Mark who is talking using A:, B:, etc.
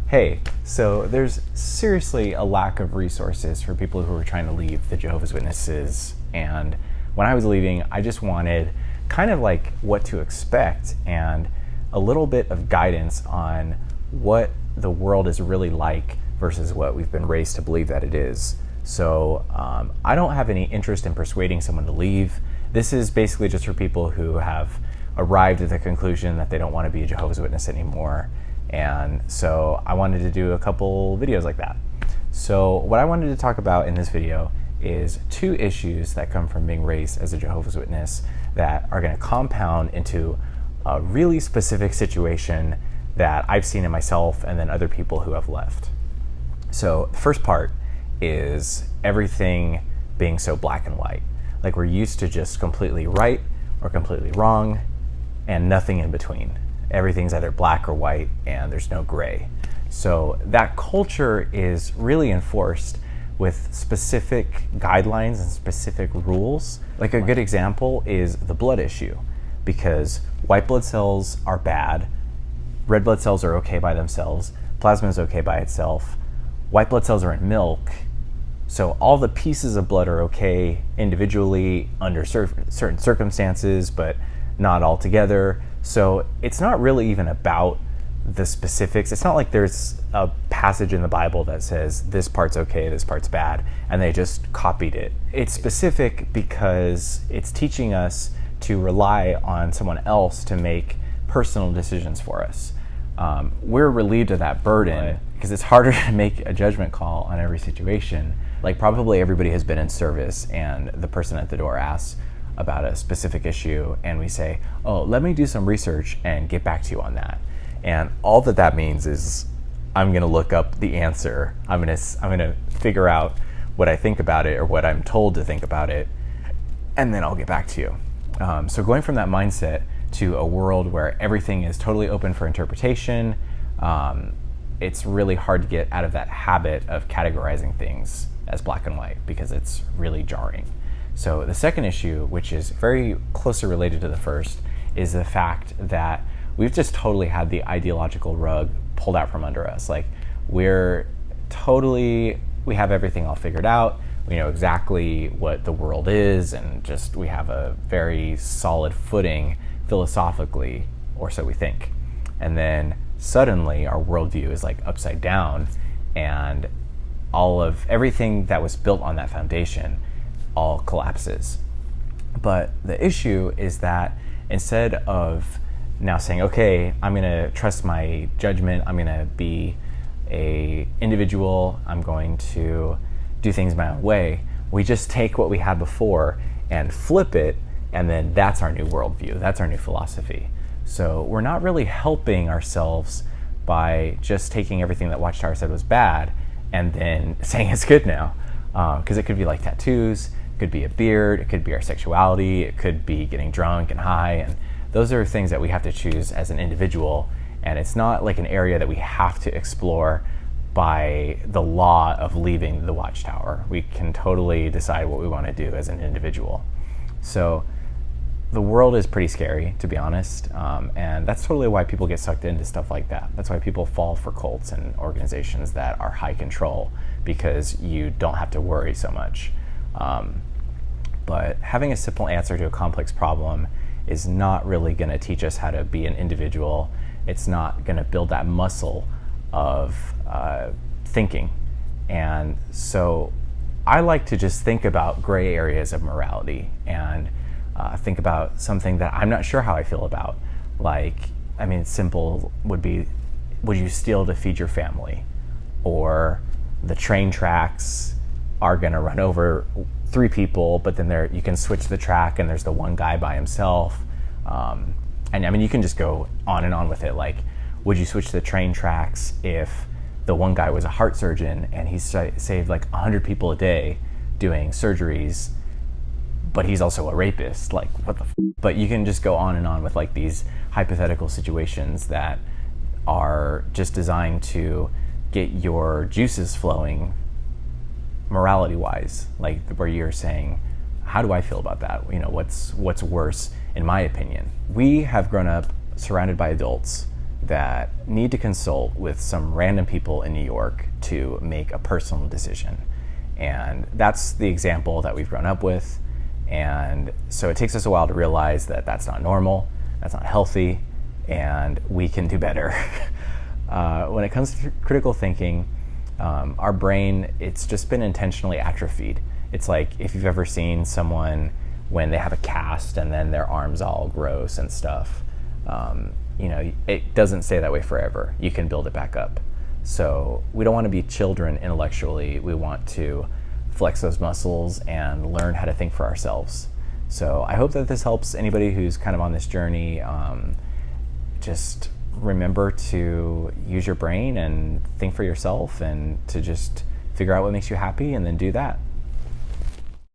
A: Hey, so there's seriously a lack of resources for people who are trying to leave the Jehovah's Witnesses. And when I was leaving, I just wanted kind of like what to expect and a little bit of guidance on what the world is really like versus what we've been raised to believe that it is. So I don't have any interest in persuading someone to leave. This is basically just for people who have arrived at the conclusion that they don't want to be a Jehovah's Witness anymore. And so I wanted to do a couple videos like that. So what I wanted to talk about in this video is two issues that come from being raised as a Jehovah's Witness that are going to compound into a really specific situation that I've seen in myself and then other people who have left. So the first part is everything being so black and white. Like we're used to just completely right or completely wrong and nothing in between. Everything's either black or white and there's no gray. So that culture is really enforced with specific guidelines and specific rules. Like a good example is the blood issue, because white blood cells are bad, red blood cells are okay by themselves, plasma is okay by itself, white blood cells are in milk, so all the pieces of blood are okay individually under certain circumstances, but not all together. So it's not really even about the specifics. It's not like there's a passage in the Bible that says this part's okay, this part's bad, and they just copied it. It's specific because it's teaching us to rely on someone else to make personal decisions for us. We're relieved of that burden because it's harder to make a judgment call on every situation. Like probably everybody has been in service and the person at the door asks about a specific issue and we say, oh, let me do some research and get back to you on that. And all that means is I'm going to look up the answer. I'm going to figure out what I think about it or what I'm told to think about it, and then I'll get back to you. So going from that mindset to a world where everything is totally open for interpretation, it's really hard to get out of that habit of categorizing things as black and white because it's really jarring. So the second issue, which is very closely related to the first, is the fact that we've just totally had the ideological rug pulled out from under us. Like we have everything all figured out. We know exactly what the world is, and just we have a very solid footing philosophically, or so we think. And then suddenly our worldview is like upside down, and all of everything that was built on that foundation all collapses. But the issue is that instead of now saying, okay, I'm going to trust my judgment, I'm going to be a individual, I'm going to do things my own way, we just take what we had before and flip it, and then that's our new worldview, that's our new philosophy. So we're not really helping ourselves by just taking everything that Watchtower said was bad and then saying it's good now. Because it could be like tattoos, it could be a beard, it could be our sexuality, it could be getting drunk and high, and those are things that we have to choose as an individual, and it's not like an area that we have to explore by the law of leaving the Watchtower. We can totally decide what we want to do as an individual. So the world is pretty scary, to be honest, and that's totally why people get sucked into stuff like that. That's why people fall for cults and organizations that are high control, because you don't have to worry so much. But having a simple answer to a complex problem is not really going to teach us how to be an individual. It's not going to build that muscle of thinking. And so I like to just think about gray areas of morality and think about something that I'm not sure how I feel about. Like, I mean, simple would be, would you steal to feed your family? Or the train tracks are going to run over 3 people, but then you can switch the track and there's the one guy by himself. And I mean, you can just go on and on with it. Like, would you switch the train tracks if the one guy was a heart surgeon and he saved like 100 people a day doing surgeries, but he's also a rapist? Like, what the But you can just go on and on with like these hypothetical situations that are just designed to get your juices flowing morality wise, like where you're saying, how do I feel about that? You know, what's worse in my opinion? We have grown up surrounded by adults that need to consult with some random people in New York to make a personal decision. And that's the example that we've grown up with. And so it takes us a while to realize that that's not normal, that's not healthy, and we can do better. When it comes to critical thinking, our brain, it's just been intentionally atrophied. It's like if you've ever seen someone when they have a cast and then their arms all gross and stuff, it doesn't stay that way forever. You can build it back up. So we don't want to be children intellectually. We want to flex those muscles and learn how to think for ourselves. So I hope that this helps anybody who's kind of on this journey. Just remember to use your brain and think for yourself, and to just figure out what makes you happy and then do that.